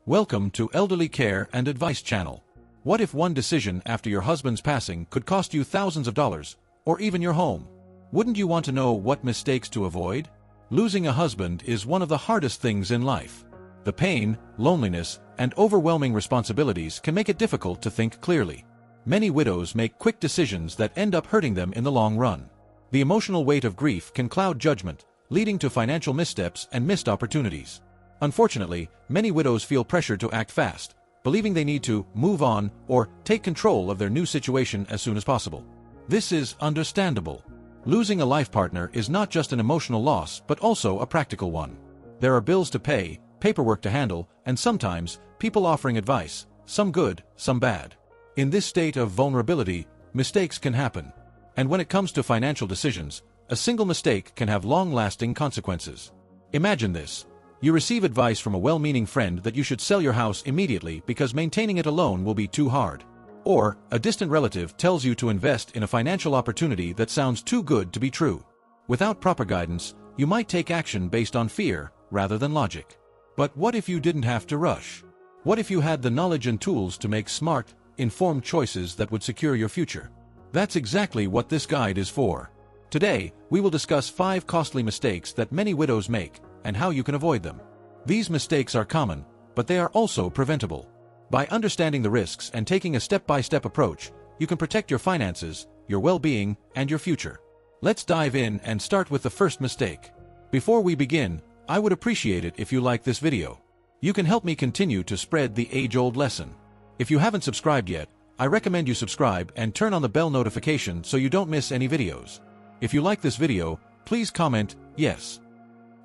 Welcome to Elderly Care and Advice Channel. What if one decision after your husband's passing could cost you thousands of dollars, or even your home? Wouldn't you want to know what mistakes to avoid? Losing a husband is one of the hardest things in life. The pain, loneliness, and overwhelming responsibilities can make it difficult to think clearly. Many widows make quick decisions that end up hurting them in the long run. The emotional weight of grief can cloud judgment, leading to financial missteps and missed opportunities. Unfortunately, many widows feel pressured to act fast, believing they need to move on or take control of their new situation as soon as possible. This is understandable. Losing a life partner is not just an emotional loss but also a practical one. There are bills to pay, paperwork to handle, and sometimes people offering advice, some good, some bad. In this state of vulnerability, mistakes can happen. And when it comes to financial decisions, a single mistake can have long-lasting consequences. Imagine this. You receive advice from a well-meaning friend that you should sell your house immediately because maintaining it alone will be too hard. Or, a distant relative tells you to invest in a financial opportunity that sounds too good to be true. Without proper guidance, you might take action based on fear rather than logic. But what if you didn't have to rush? What if you had the knowledge and tools to make smart, informed choices that would secure your future? That's exactly what this guide is for. Today, we will discuss 5 costly mistakes that many widows make, and how you can avoid them. These mistakes are common, but they are also preventable. By understanding the risks and taking a step-by-step approach, you can protect your finances, your well-being, and your future. Let's dive in and start with the first mistake. Before we begin, I would appreciate it if you like this video. You can help me continue to spread the age-old lesson. If you haven't subscribed yet, I recommend you subscribe and turn on the bell notification so you don't miss any videos. If you like this video, please comment yes.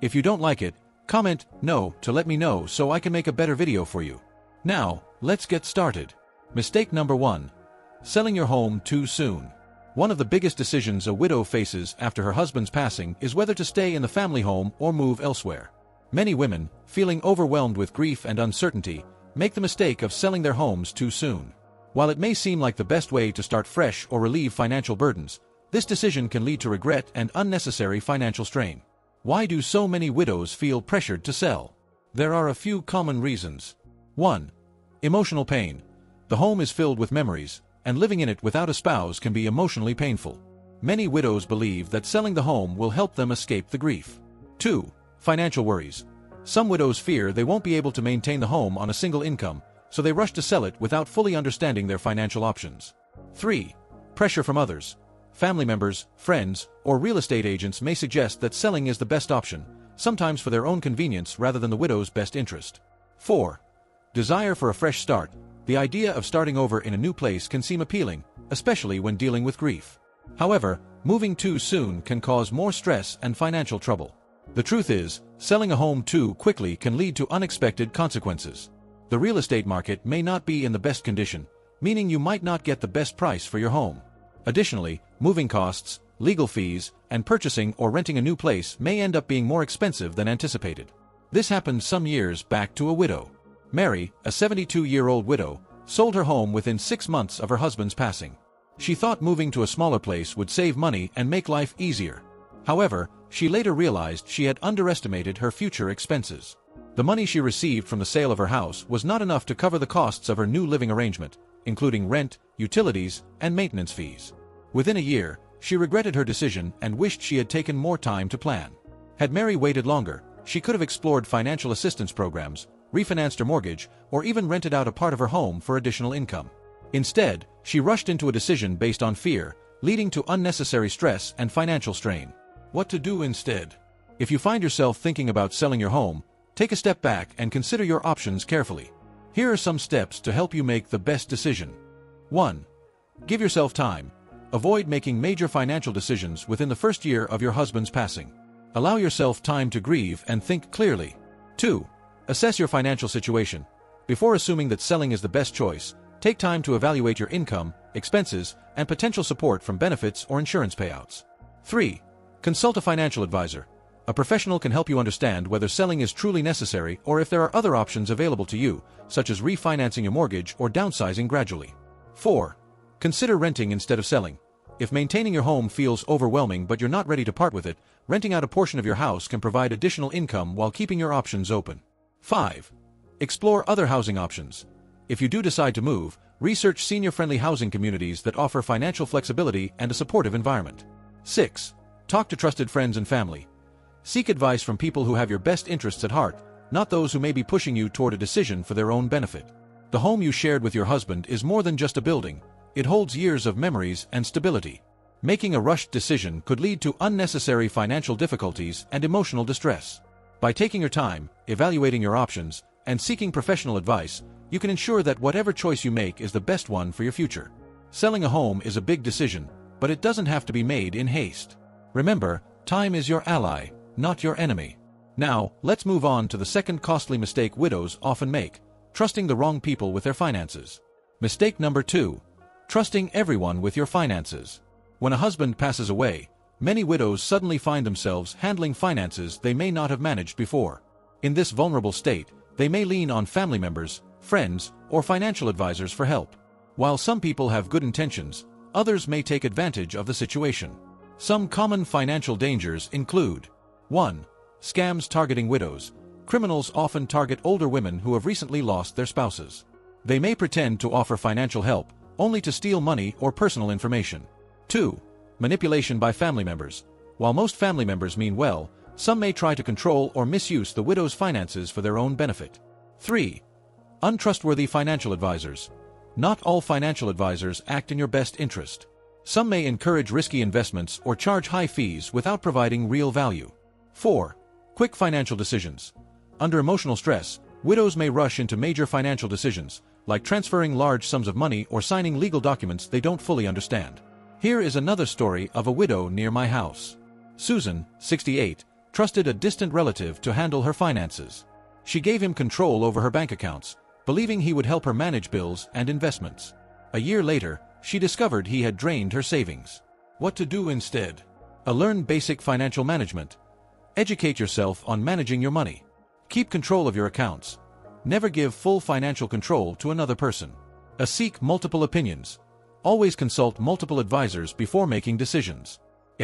If you don't like it, comment no to let me know so I can make a better video for you. Now, let's get started. Mistake number 1. Selling your home too soon. One of the biggest decisions a widow faces after her husband's passing is whether to stay in the family home or move elsewhere. Many women, feeling overwhelmed with grief and uncertainty, make the mistake of selling their homes too soon. While it may seem like the best way to start fresh or relieve financial burdens, this decision can lead to regret and unnecessary financial strain. Why do so many widows feel pressured to sell? There are a few common reasons. 1. Emotional pain. The home is filled with memories, and living in it without a spouse can be emotionally painful. Many widows believe that selling the home will help them escape the grief. 2. Financial worries. Some widows fear they won't be able to maintain the home on a single income, so they rush to sell it without fully understanding their financial options. 3. Pressure from others. Family members, friends, or real estate agents may suggest that selling is the best option, sometimes for their own convenience rather than the widow's best interest. 4. Desire for a fresh start. The idea of starting over in a new place can seem appealing, especially when dealing with grief. However, moving too soon can cause more stress and financial trouble. The truth is, selling a home too quickly can lead to unexpected consequences. The real estate market may not be in the best condition, meaning you might not get the best price for your home. Additionally, moving costs, legal fees, and purchasing or renting a new place may end up being more expensive than anticipated. This happened some years back to a widow. Mary, a 72-year-old widow, sold her home within 6 months of her husband's passing. She thought moving to a smaller place would save money and make life easier. However, she later realized she had underestimated her future expenses. The money she received from the sale of her house was not enough to cover the costs of her new living arrangement, including rent, utilities, and maintenance fees. Within a year, she regretted her decision and wished she had taken more time to plan. Had Mary waited longer, she could have explored financial assistance programs, refinanced her mortgage, or even rented out a part of her home for additional income. Instead, she rushed into a decision based on fear, leading to unnecessary stress and financial strain. What to do instead? If you find yourself thinking about selling your home, take a step back and consider your options carefully. Here are some steps to help you make the best decision. 1. Give yourself time. Avoid making major financial decisions within the first year of your husband's passing. Allow yourself time to grieve and think clearly. 2. Assess your financial situation. Before assuming that selling is the best choice, take time to evaluate your income, expenses, and potential support from benefits or insurance payouts. 3. Consult a financial advisor. A professional can help you understand whether selling is truly necessary or if there are other options available to you, such as refinancing your mortgage or downsizing gradually. 4. Consider renting instead of selling. If maintaining your home feels overwhelming but you're not ready to part with it, renting out a portion of your house can provide additional income while keeping your options open. 5. Explore other housing options. If you do decide to move, research senior-friendly housing communities that offer financial flexibility and a supportive environment. 6. Talk to trusted friends and family. Seek advice from people who have your best interests at heart, not those who may be pushing you toward a decision for their own benefit. The home you shared with your husband is more than just a building. It holds years of memories and stability. Making a rushed decision could lead to unnecessary financial difficulties and emotional distress. By taking your time, evaluating your options, and seeking professional advice, you can ensure that whatever choice you make is the best one for your future. Selling a home is a big decision, but it doesn't have to be made in haste. Remember, time is your ally, not your enemy. Now, let's move on to the second costly mistake widows often make: trusting the wrong people with their finances. Mistake number 2. Trusting everyone with your finances. When a husband passes away, many widows suddenly find themselves handling finances they may not have managed before. In this vulnerable state, they may lean on family members, friends, or financial advisors for help. While some people have good intentions, others may take advantage of the situation. Some common financial dangers include: 1. Scams targeting widows. Criminals often target older women who have recently lost their spouses. They may pretend to offer financial help, only to steal money or personal information. 2. Manipulation by family members. While most family members mean well, some may try to control or misuse the widow's finances for their own benefit. 3. Untrustworthy financial advisors. Not all financial advisors act in your best interest. Some may encourage risky investments or charge high fees without providing real value. 4. Quick financial decisions. Under emotional stress, widows may rush into major financial decisions, like transferring large sums of money or signing legal documents they don't fully understand. Here is another story of a widow near my house. Susan, 68, trusted a distant relative to handle her finances. She gave him control over her bank accounts, believing he would help her manage bills and investments. A year later, she discovered he had drained her savings. What to do instead? Learn basic financial management. Educate yourself on managing your money. Keep control of your accounts. Never give full financial control to another person. Seek multiple opinions. Always consult multiple advisors before making decisions.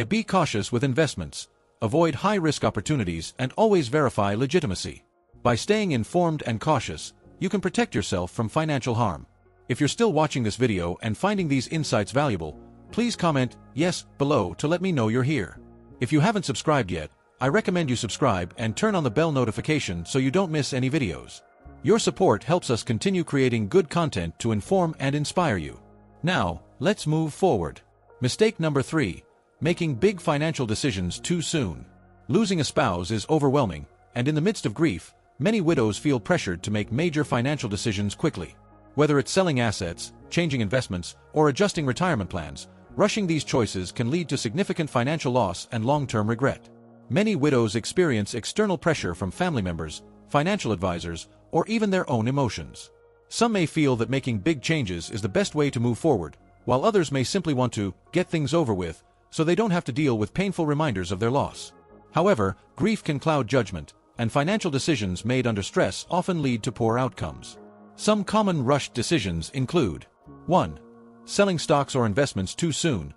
Be cautious with investments. Avoid high-risk opportunities and always verify legitimacy. By staying informed and cautious, you can protect yourself from financial harm. If you're still watching this video and finding these insights valuable, please comment "yes" below to let me know you're here. If you haven't subscribed yet, I recommend you subscribe and turn on the bell notification so you don't miss any videos. Your support helps us continue creating good content to inform and inspire you. Now, let's move forward. Mistake number 3. Making big financial decisions too soon. Losing a spouse is overwhelming, and in the midst of grief, many widows feel pressured to make major financial decisions quickly. Whether it's selling assets, changing investments, or adjusting retirement plans, rushing these choices can lead to significant financial loss and long-term regret. Many widows experience external pressure from family members, financial advisors, or even their own emotions. Some may feel that making big changes is the best way to move forward, while others may simply want to get things over with so they don't have to deal with painful reminders of their loss. However, grief can cloud judgment, and financial decisions made under stress often lead to poor outcomes. Some common rushed decisions include: 1. Selling stocks or investments too soon.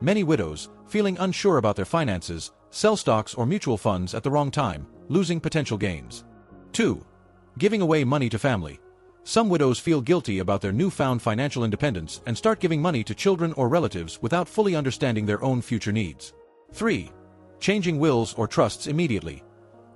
Many widows, feeling unsure about their finances, sell stocks or mutual funds at the wrong time, losing potential gains. 2. Giving away money to family. Some widows feel guilty about their newfound financial independence and start giving money to children or relatives without fully understanding their own future needs. 3. Changing wills or trusts immediately.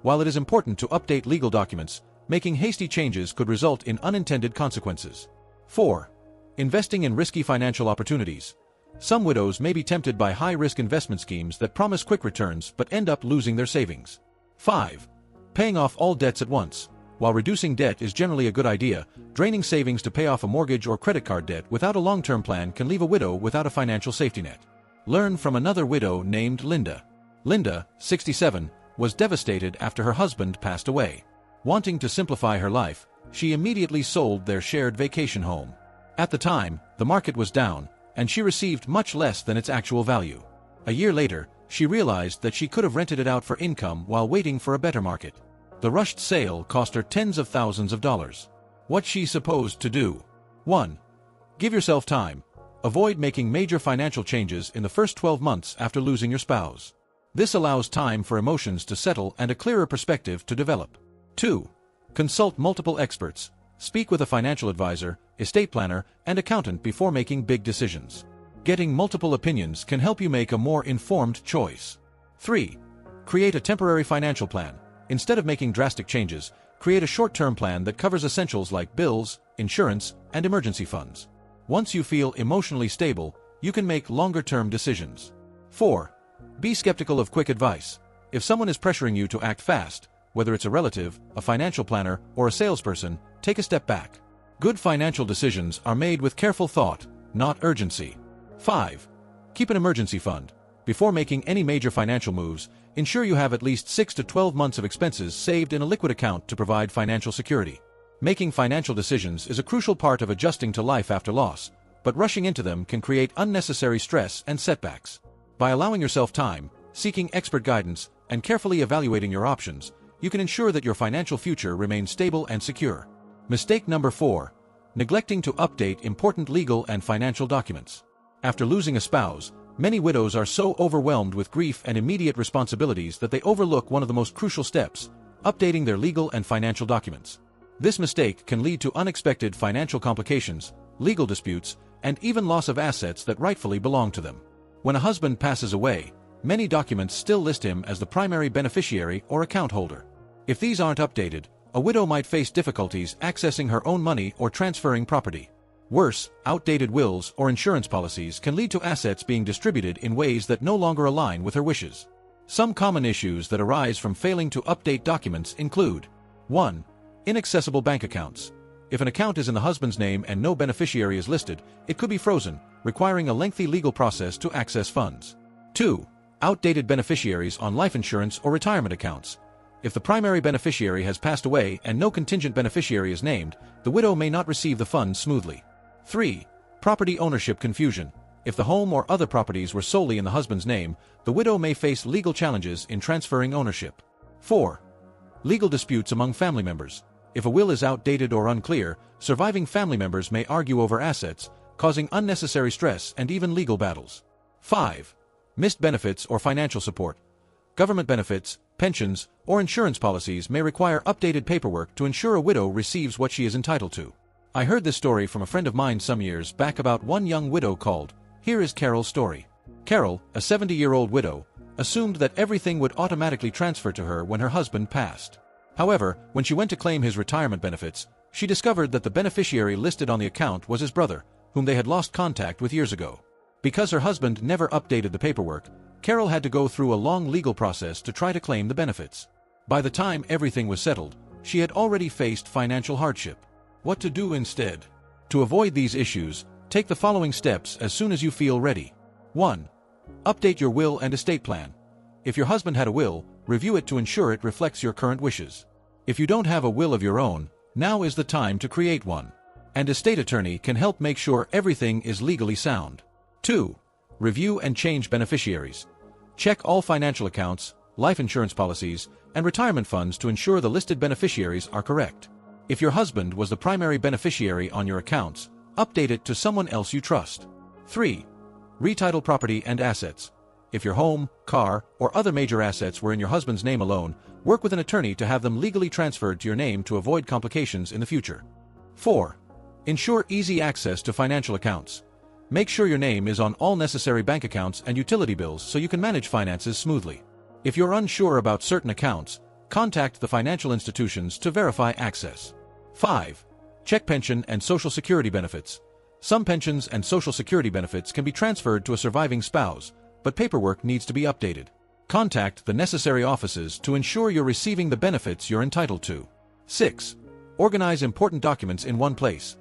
While it is important to update legal documents, making hasty changes could result in unintended consequences. 4. Investing in risky financial opportunities. Some widows may be tempted by high-risk investment schemes that promise quick returns but end up losing their savings. 5. Paying off all debts at once. While reducing debt is generally a good idea, draining savings to pay off a mortgage or credit card debt without a long-term plan can leave a widow without a financial safety net. Learn from another widow named Linda. Linda, 67, was devastated after her husband passed away. Wanting to simplify her life, she immediately sold their shared vacation home. At the time, the market was down, and she received much less than its actual value. A year later, she realized that she could have rented it out for income while waiting for a better market. The rushed sale cost her tens of thousands of dollars. What's she supposed to do? 1. Give yourself time. Avoid making major financial changes in the first 12 months after losing your spouse. This allows time for emotions to settle and a clearer perspective to develop. 2. Consult multiple experts. Speak with a financial advisor, estate planner, and accountant before making big decisions. Getting multiple opinions can help you make a more informed choice. 3. Create a temporary financial plan. Instead of making drastic changes, create a short-term plan that covers essentials like bills, insurance, and emergency funds. Once you feel emotionally stable, you can make longer-term decisions. 4. Be skeptical of quick advice. If someone is pressuring you to act fast, whether it's a relative, a financial planner, or a salesperson, take a step back. Good financial decisions are made with careful thought, not urgency. 5. Keep an emergency fund. Before making any major financial moves, ensure you have at least 6 to 12 months of expenses saved in a liquid account to provide financial security. Making financial decisions is a crucial part of adjusting to life after loss, but rushing into them can create unnecessary stress and setbacks. By allowing yourself time, seeking expert guidance, and carefully evaluating your options, you can ensure that your financial future remains stable and secure. Mistake number 4. Neglecting to update important legal and financial documents. After losing a spouse, many widows are so overwhelmed with grief and immediate responsibilities that they overlook one of the most crucial steps: updating their legal and financial documents. This mistake can lead to unexpected financial complications, legal disputes, and even loss of assets that rightfully belong to them. When a husband passes away, many documents still list him as the primary beneficiary or account holder. If these aren't updated, a widow might face difficulties accessing her own money or transferring property. Worse, outdated wills or insurance policies can lead to assets being distributed in ways that no longer align with her wishes. Some common issues that arise from failing to update documents include: 1. Inaccessible bank accounts. If an account is in the husband's name and no beneficiary is listed, it could be frozen, requiring a lengthy legal process to access funds. 2. Outdated beneficiaries on life insurance or retirement accounts. If the primary beneficiary has passed away and no contingent beneficiary is named, the widow may not receive the funds smoothly. 3. Property ownership confusion. If the home or other properties were solely in the husband's name, the widow may face legal challenges in transferring ownership. 4. Legal disputes among family members. If a will is outdated or unclear, surviving family members may argue over assets, causing unnecessary stress and even legal battles. 5. Missed benefits or financial support. Government benefits, pensions, or insurance policies may require updated paperwork to ensure a widow receives what she is entitled to. I heard this story from a friend of mine some years back about one young widow called. Here is Carol's story. Carol, a 70-year-old widow, assumed that everything would automatically transfer to her when her husband passed. However, when she went to claim his retirement benefits, she discovered that the beneficiary listed on the account was his brother, whom they had lost contact with years ago. Because her husband never updated the paperwork, Carol had to go through a long legal process to try to claim the benefits. By the time everything was settled, she had already faced financial hardship. What to do instead? To avoid these issues, take the following steps as soon as you feel ready. 1. Update your will and estate plan. If your husband had a will, review it to ensure it reflects your current wishes. If you don't have a will of your own, now is the time to create one. An estate attorney can help make sure everything is legally sound. 2. Review and change beneficiaries. Check all financial accounts, life insurance policies, and retirement funds to ensure the listed beneficiaries are correct. If your husband was the primary beneficiary on your accounts, update it to someone else you trust. 3. Retitle property and assets. If your home, car, or other major assets were in your husband's name alone, work with an attorney to have them legally transferred to your name to avoid complications in the future. 4. Ensure easy access to financial accounts. Make sure your name is on all necessary bank accounts and utility bills so you can manage finances smoothly. If you're unsure about certain accounts, contact the financial institutions to verify access. 5. Check pension and Social Security benefits. Some pensions and Social Security benefits can be transferred to a surviving spouse, but paperwork needs to be updated. Contact the necessary offices to ensure you're receiving the benefits you're entitled to. 6. Organize important documents in one place.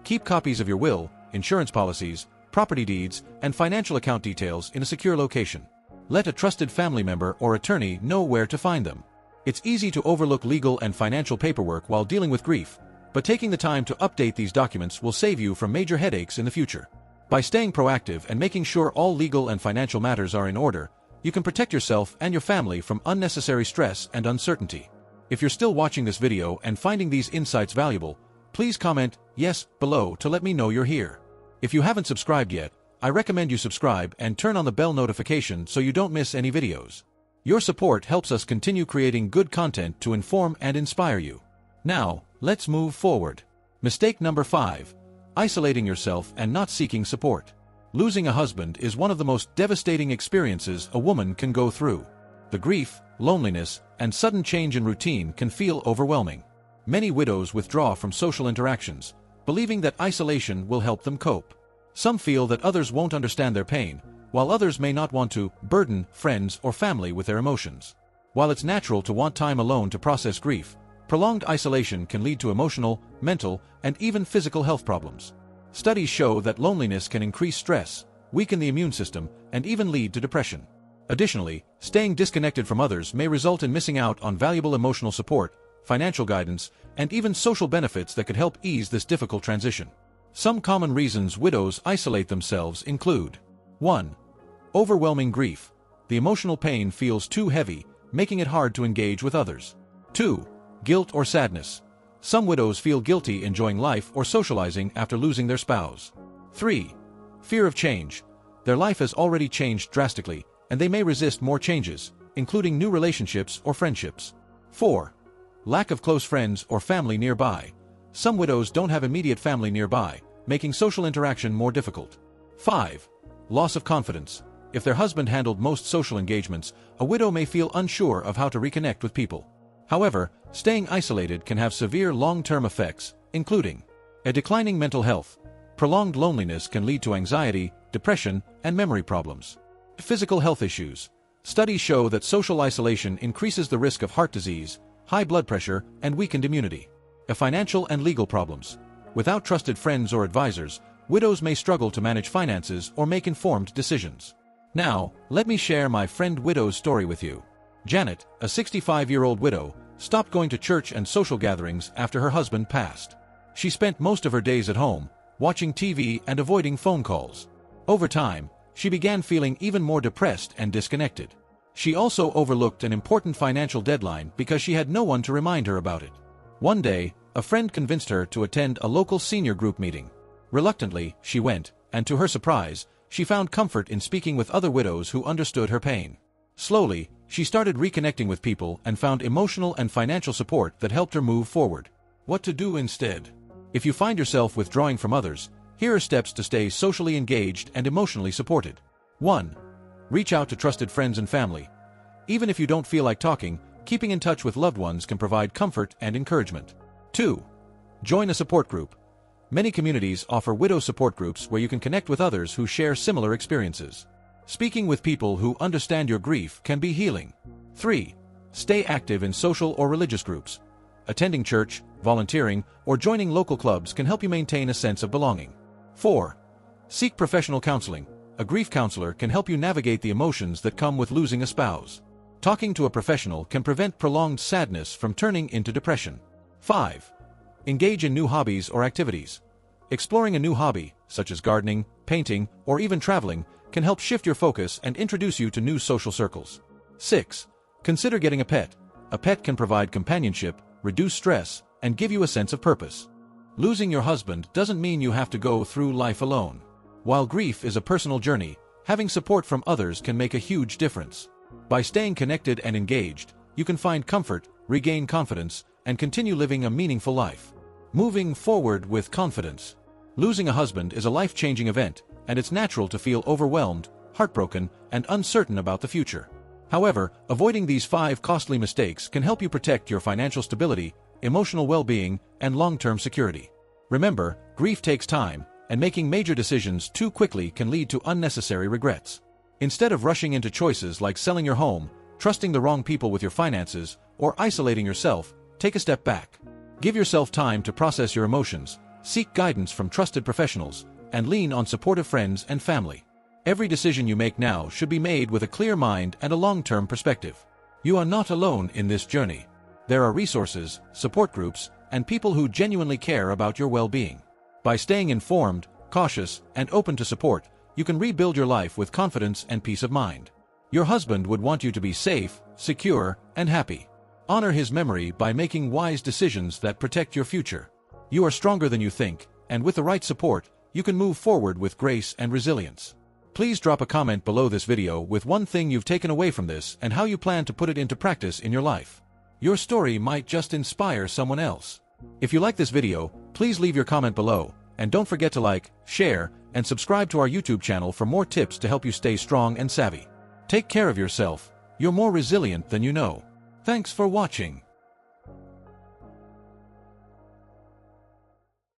Keep copies of your will, insurance policies, property deeds, and financial account details in a secure location. Let a trusted family member or attorney know where to find them. It's easy to overlook legal and financial paperwork while dealing with grief, but taking the time to update these documents will save you from major headaches in the future. By staying proactive and making sure all legal and financial matters are in order, you can protect yourself and your family from unnecessary stress and uncertainty. If you're still watching this video and finding these insights valuable, please comment yes below to let me know you're here. If you haven't subscribed yet, I recommend you subscribe and turn on the bell notification so you don't miss any videos. Your support helps us continue creating good content to inform and inspire you. Now, let's move forward. Mistake number 5. Isolating yourself and not seeking support. Losing a husband is one of the most devastating experiences a woman can go through. The grief, loneliness, and sudden change in routine can feel overwhelming. Many widows withdraw from social interactions, believing that isolation will help them cope. Some feel that others won't understand their pain, while others may not want to burden friends or family with their emotions. While it's natural to want time alone to process grief, prolonged isolation can lead to emotional, mental, and even physical health problems. Studies show that loneliness can increase stress, weaken the immune system, and even lead to depression. Additionally, staying disconnected from others may result in missing out on valuable emotional support, financial guidance, and even social benefits that could help ease this difficult transition. Some common reasons widows isolate themselves include: 1. Overwhelming grief. The emotional pain feels too heavy, making it hard to engage with others. 2. Guilt or sadness. Some widows feel guilty enjoying life or socializing after losing their spouse. 3. Fear of change. Their life has already changed drastically, and they may resist more changes, including new relationships or friendships. 4. Lack of close friends or family nearby. Some widows don't have immediate family nearby, making social interaction more difficult. 5. Loss of confidence. If their husband handled most social engagements, a widow may feel unsure of how to reconnect with people. However, staying isolated can have severe long-term effects, including a declining mental health. Prolonged loneliness can lead to anxiety, depression, and memory problems. Physical health issues. Studies show that social isolation increases the risk of heart disease, high blood pressure, and weakened immunity. Financial and legal problems. Without trusted friends or advisors, widows may struggle to manage finances or make informed decisions. Now, let me share my friend widow's story with you. Janet, a 65-year-old widow, stopped going to church and social gatherings after her husband passed. She spent most of her days at home, watching TV and avoiding phone calls. Over time, she began feeling even more depressed and disconnected. She also overlooked an important financial deadline because she had no one to remind her about it. One day, a friend convinced her to attend a local senior group meeting. Reluctantly, she went, and to her surprise, she found comfort in speaking with other widows who understood her pain. Slowly, she started reconnecting with people and found emotional and financial support that helped her move forward. What to do instead? If you find yourself withdrawing from others, here are steps to stay socially engaged and emotionally supported. 1. Reach out to trusted friends and family. Even if you don't feel like talking, keeping in touch with loved ones can provide comfort and encouragement. 2. Join a support group. Many communities offer widow support groups where you can connect with others who share similar experiences. Speaking with people who understand your grief can be healing. 3. Stay active in social or religious groups. Attending church, volunteering, or joining local clubs can help you maintain a sense of belonging. 4. Seek professional counseling. A grief counselor can help you navigate the emotions that come with losing a spouse. Talking to a professional can prevent prolonged sadness from turning into depression. 5. Engage in new hobbies or activities. Exploring a new hobby, such as gardening, painting, or even traveling, can help shift your focus and introduce you to new social circles. 6. Consider getting a pet. A pet can provide companionship, reduce stress, and give you a sense of purpose. Losing your husband doesn't mean you have to go through life alone. While grief is a personal journey, having support from others can make a huge difference. By staying connected and engaged, you can find comfort, regain confidence, and continue living a meaningful life. Moving forward with confidence. Losing a husband is a life-changing event, and it's natural to feel overwhelmed, heartbroken, and uncertain about the future. However, avoiding these 5 costly mistakes can help you protect your financial stability, emotional well-being, and long-term security. Remember, grief takes time, and making major decisions too quickly can lead to unnecessary regrets. Instead of rushing into choices like selling your home, trusting the wrong people with your finances, or isolating yourself, take a step back. Give yourself time to process your emotions, seek guidance from trusted professionals, and lean on supportive friends and family. Every decision you make now should be made with a clear mind and a long-term perspective. You are not alone in this journey. There are resources, support groups, and people who genuinely care about your well-being. By staying informed, cautious, and open to support, you can rebuild your life with confidence and peace of mind. Your husband would want you to be safe, secure, and happy. Honor his memory by making wise decisions that protect your future. You are stronger than you think, and with the right support, you can move forward with grace and resilience. Please drop a comment below this video with one thing you've taken away from this and how you plan to put it into practice in your life. Your story might just inspire someone else. If you like this video, please leave your comment below, and don't forget to like, share, and subscribe to our YouTube channel for more tips to help you stay strong and savvy. Take care of yourself. You're more resilient than you know. Thanks for watching.